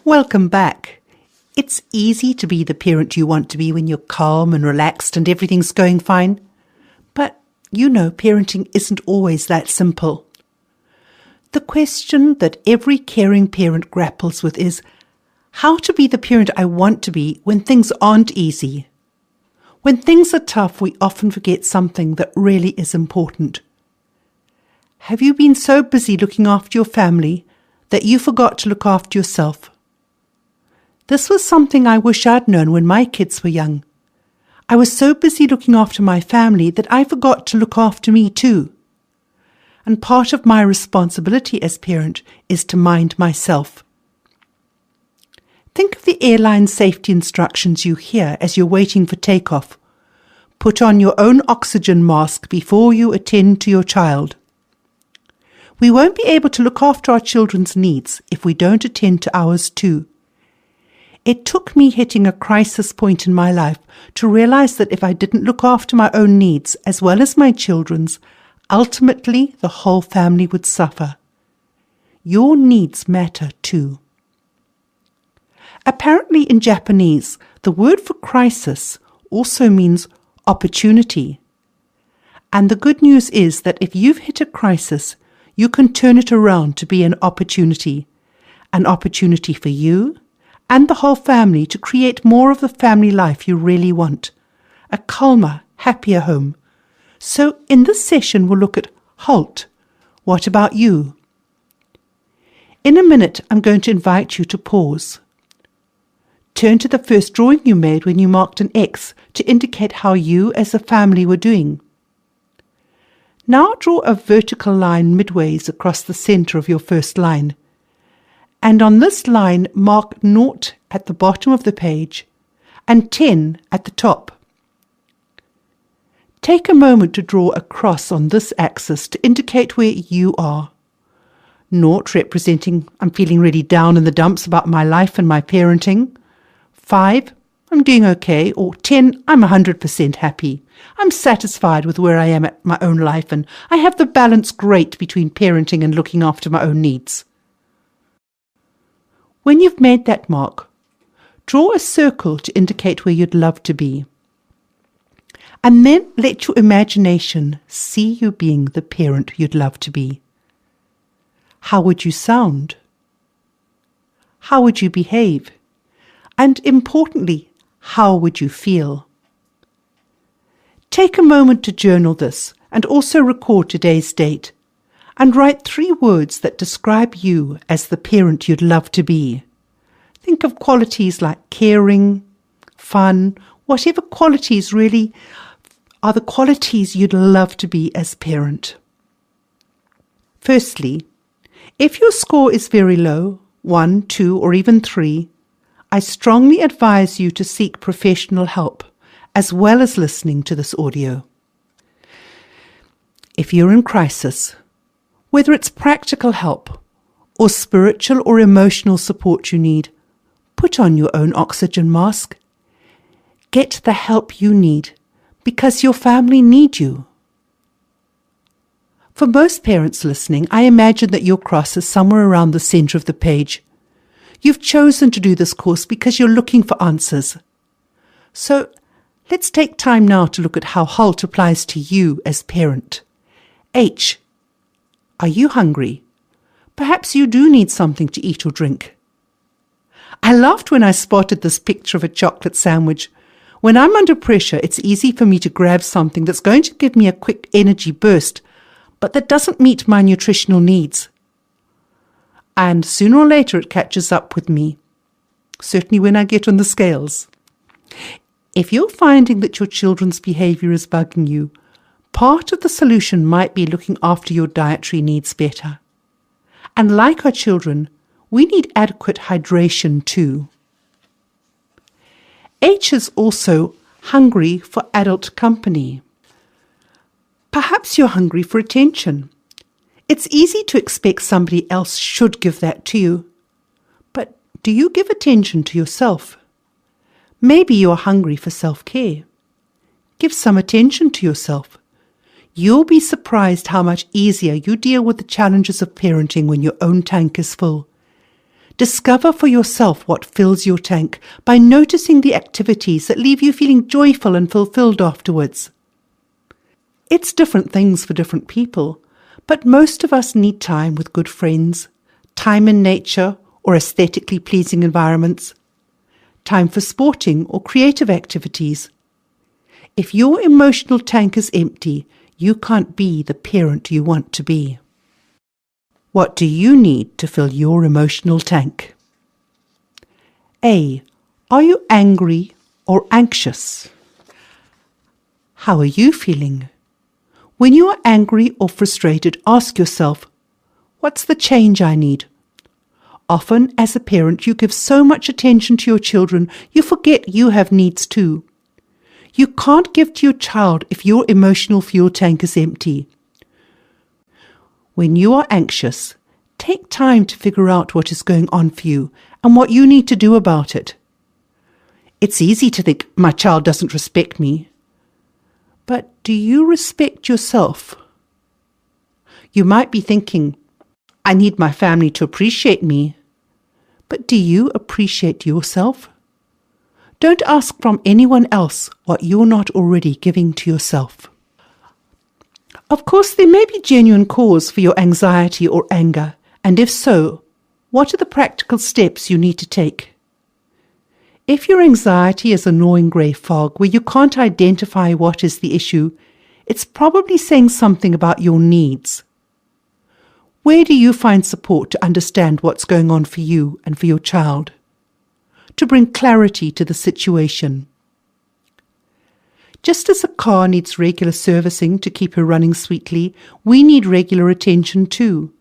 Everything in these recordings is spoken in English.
Welcome back. It's easy to be the parent you want to be when you're calm and relaxed and everything's going fine. But you know, parenting isn't always that simple. The question that every caring parent grapples with is how to be the parent I want to be when things aren't easy. When things are tough, we often forget something that really is important. Have you been so busy looking after your family that you forgot to look after yourself? This was something I wish I'd known when my kids were young. I was so busy looking after my family that I forgot to look after me too. And part of my responsibility as parent is to mind myself. Think of the airline safety instructions you hear as you're waiting for takeoff. Put on your own oxygen mask before you attend to your child. We won't be able to look after our children's needs if we don't attend to ours too. It took me hitting a crisis point in my life to realize that if I didn't look after my own needs as well as my children's, ultimately the whole family would suffer. Your needs matter too. Apparently in Japanese, the word for crisis also means opportunity. And the good news is that if you've hit a crisis, you can turn it around to be an opportunity for you and the whole family to create more of the family life you really want, a calmer, happier home. So in this session we'll look at HALT. What about you? In a minute I'm going to invite you to pause. Turn to the first drawing you made when you marked an X to indicate how you as a family were doing. Now draw a vertical line midways across the center of your first line. And on this line, mark 0 at the bottom of the page and 10 at the top. Take a moment to draw a cross on this axis to indicate where you are. 0 representing I'm feeling really down in the dumps about my life and my parenting. 5, I'm doing okay. Or 10, I'm 100% happy. I'm satisfied with where I am at my own life and I have the balance great between parenting and looking after my own needs. When you've made that mark, draw a circle to indicate where you'd love to be. And then let your imagination see you being the parent you'd love to be. How would you sound? How would you behave? And importantly, how would you feel? Take a moment to journal this and also record today's date. And write 3 words that describe you as the parent you'd love to be. Think of qualities like caring, fun, whatever qualities really are the qualities you'd love to be as parent. Firstly, if your score is very low, 1, 2, or even 3, I strongly advise you to seek professional help as well as listening to this audio. If you're in crisis, whether it's practical help or spiritual or emotional support you need, put on your own oxygen mask. Get the help you need because your family need you. For most parents listening, I imagine that your cross is somewhere around the center of the page. You've chosen to do this course because you're looking for answers. So let's take time now to look at how HALT applies to you as parent. H. Are you hungry? Perhaps you do need something to eat or drink. I laughed when I spotted this picture of a chocolate sandwich. When I'm under pressure, it's easy for me to grab something that's going to give me a quick energy burst, but that doesn't meet my nutritional needs. And sooner or later it catches up with me, certainly when I get on the scales. If you're finding that your children's behavior is bugging you, part of the solution might be looking after your dietary needs better. And like our children, we need adequate hydration too. H is also hungry for adult company. Perhaps you're hungry for attention. It's easy to expect somebody else should give that to you. But do you give attention to yourself? Maybe you're hungry for self-care. Give some attention to yourself. You'll be surprised how much easier you deal with the challenges of parenting when your own tank is full. Discover for yourself what fills your tank by noticing the activities that leave you feeling joyful and fulfilled afterwards. It's different things for different people, but most of us need time with good friends, time in nature or aesthetically pleasing environments, time for sporting or creative activities. If your emotional tank is empty, you can't be the parent you want to be. What do you need to fill your emotional tank? A. Are you angry or anxious? How are you feeling? When you are angry or frustrated, ask yourself, what's the change I need? Often, as a parent, you give so much attention to your children, you forget you have needs too. You can't give to your child if your emotional fuel tank is empty. When you are anxious, take time to figure out what is going on for you and what you need to do about it. It's easy to think, my child doesn't respect me. But do you respect yourself? You might be thinking, I need my family to appreciate me. But do you appreciate yourself? Don't ask from anyone else what you're not already giving to yourself. Of course, there may be genuine cause for your anxiety or anger, and if so, what are the practical steps you need to take? If your anxiety is a gnawing grey fog where you can't identify what is the issue, it's probably saying something about your needs. Where do you find support to understand what's going on for you and for your child? To bring clarity to the situation. Just as a car needs regular servicing to keep her running sweetly, we need regular attention too.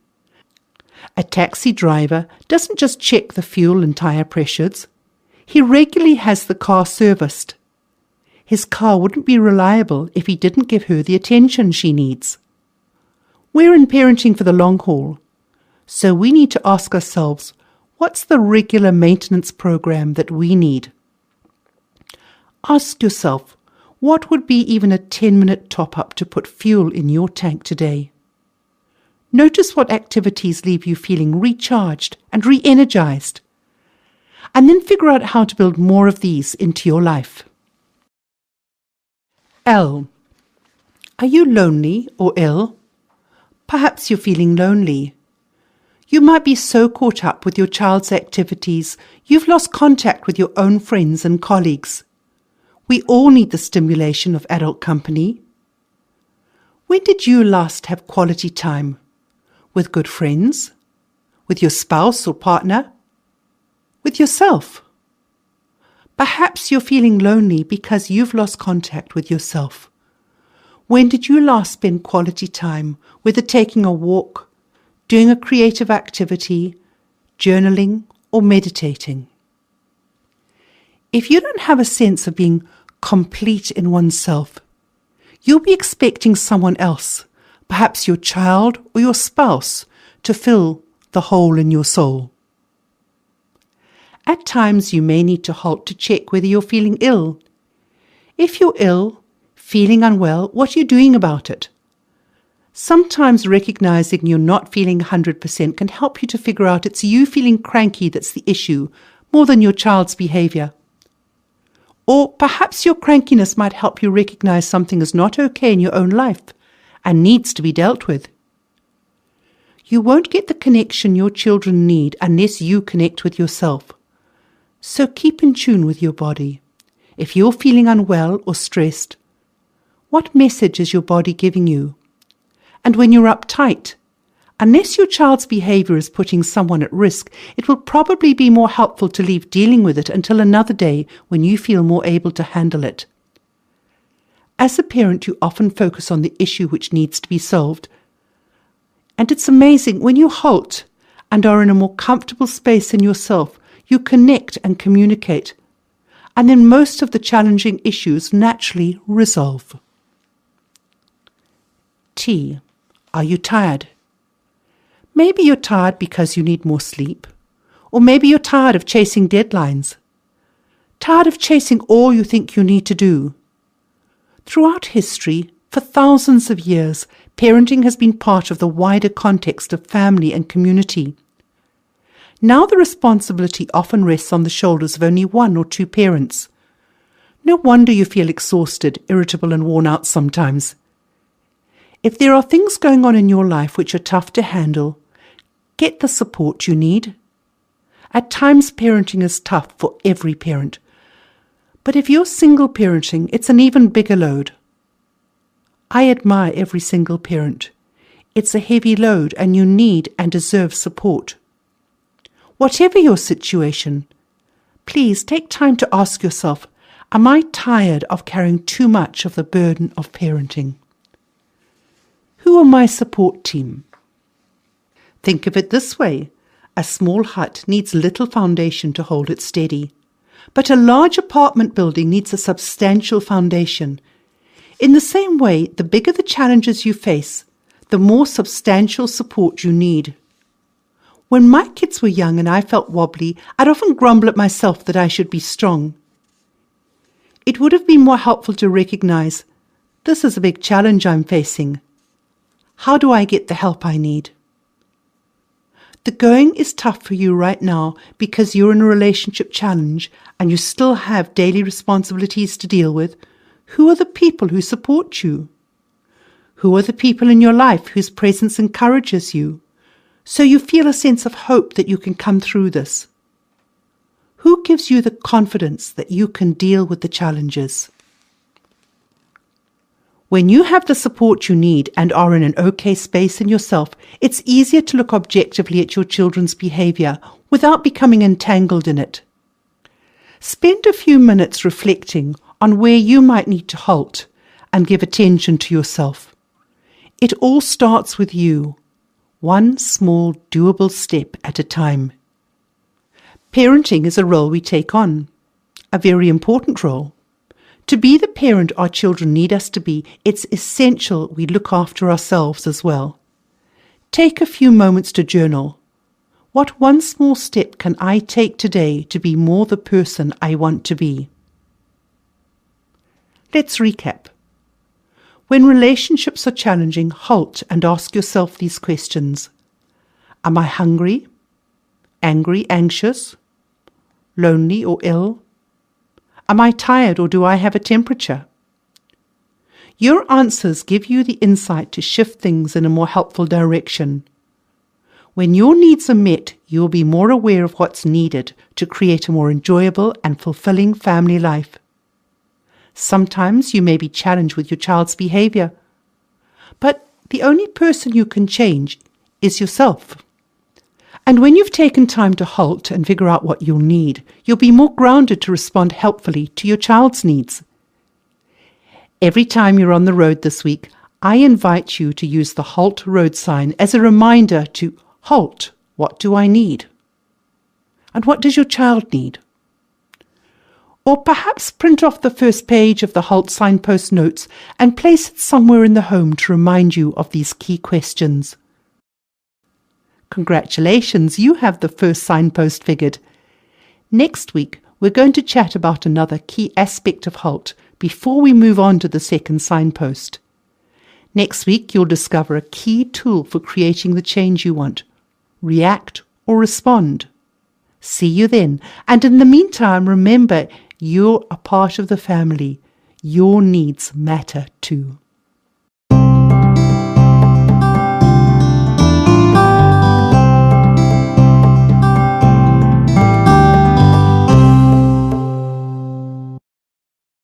A taxi driver doesn't just check the fuel and tyre pressures. He regularly has the car serviced. His car wouldn't be reliable if he didn't give her the attention she needs. We're in parenting for the long haul, so we need to ask ourselves, what's the regular maintenance program that we need? Ask yourself, what would be even a 10-minute top-up to put fuel in your tank today? Notice what activities leave you feeling recharged and re-energized, and then figure out how to build more of these into your life. L. Are you lonely or ill? Perhaps you're feeling lonely. You might be so caught up with your child's activities, you've lost contact with your own friends and colleagues. We all need the stimulation of adult company. When did you last have quality time? With good friends? With your spouse or partner? With yourself? Perhaps you're feeling lonely because you've lost contact with yourself. When did you last spend quality time, whether taking a walk, doing a creative activity, journaling, or meditating? If you don't have a sense of being complete in oneself, you'll be expecting someone else, perhaps your child or your spouse, to fill the hole in your soul. At times you may need to halt to check whether you're feeling ill. If you're ill, feeling unwell, what are you doing about it? Sometimes recognizing you're not feeling 100% can help you to figure out it's you feeling cranky that's the issue, more than your child's behavior. Or perhaps your crankiness might help you recognize something is not okay in your own life and needs to be dealt with. You won't get the connection your children need unless you connect with yourself. So keep in tune with your body. If you're feeling unwell or stressed, what message is your body giving you? And when you're uptight, unless your child's behavior is putting someone at risk, it will probably be more helpful to leave dealing with it until another day when you feel more able to handle it. As a parent, you often focus on the issue which needs to be solved. And it's amazing, when you halt and are in a more comfortable space in yourself, you connect and communicate, and then most of the challenging issues naturally resolve. T. Are you tired? Maybe you're tired because you need more sleep, or maybe you're tired of chasing deadlines, tired of chasing all you think you need to do. Throughout history, for thousands of years, parenting has been part of the wider context of family and community. Now the responsibility often rests on the shoulders of only one or two parents. No wonder you feel exhausted, irritable and worn out sometimes. If there are things going on in your life which are tough to handle, get the support you need. At times parenting is tough for every parent. But if you're single parenting, it's an even bigger load. I admire every single parent. It's a heavy load and you need and deserve support. Whatever your situation, please take time to ask yourself, am I tired of carrying too much of the burden of parenting? Who are my support team? Think of it this way. A small hut needs little foundation to hold it steady. But a large apartment building needs a substantial foundation. In the same way, the bigger the challenges you face, the more substantial support you need. When my kids were young and I felt wobbly, I'd often grumble at myself that I should be strong. It would have been more helpful to recognize, this is a big challenge I'm facing. How do I get the help I need? The going is tough for you right now because you're in a relationship challenge and you still have daily responsibilities to deal with. Who are the people who support you? Who are the people in your life whose presence encourages you, so you feel a sense of hope that you can come through this? Who gives you the confidence that you can deal with the challenges? When you have the support you need and are in an okay space in yourself, it's easier to look objectively at your children's behavior without becoming entangled in it. Spend a few minutes reflecting on where you might need to halt and give attention to yourself. It all starts with you, one small doable step at a time. Parenting is a role we take on, a very important role. To be the parent our children need us to be, it's essential we look after ourselves as well. Take a few moments to journal. What one small step can I take today to be more the person I want to be? Let's recap. When relationships are challenging, halt and ask yourself these questions. Am I hungry, angry, anxious, lonely or ill? Am I tired or do I have a temperature? Your answers give you the insight to shift things in a more helpful direction. When your needs are met, you will be more aware of what's needed to create a more enjoyable and fulfilling family life. Sometimes you may be challenged with your child's behavior, but the only person you can change is yourself. And when you've taken time to halt and figure out what you'll need, you'll be more grounded to respond helpfully to your child's needs. Every time you're on the road this week, I invite you to use the halt road sign as a reminder to halt. What do I need? And what does your child need? Or perhaps print off the first page of the halt signpost notes and place it somewhere in the home to remind you of these key questions. Congratulations, you have the first signpost figured. Next week, we're going to chat about another key aspect of halt before we move on to the second signpost. Next week, you'll discover a key tool for creating the change you want. React or respond. See you then. And in the meantime, remember, you're a part of the family. Your needs matter too.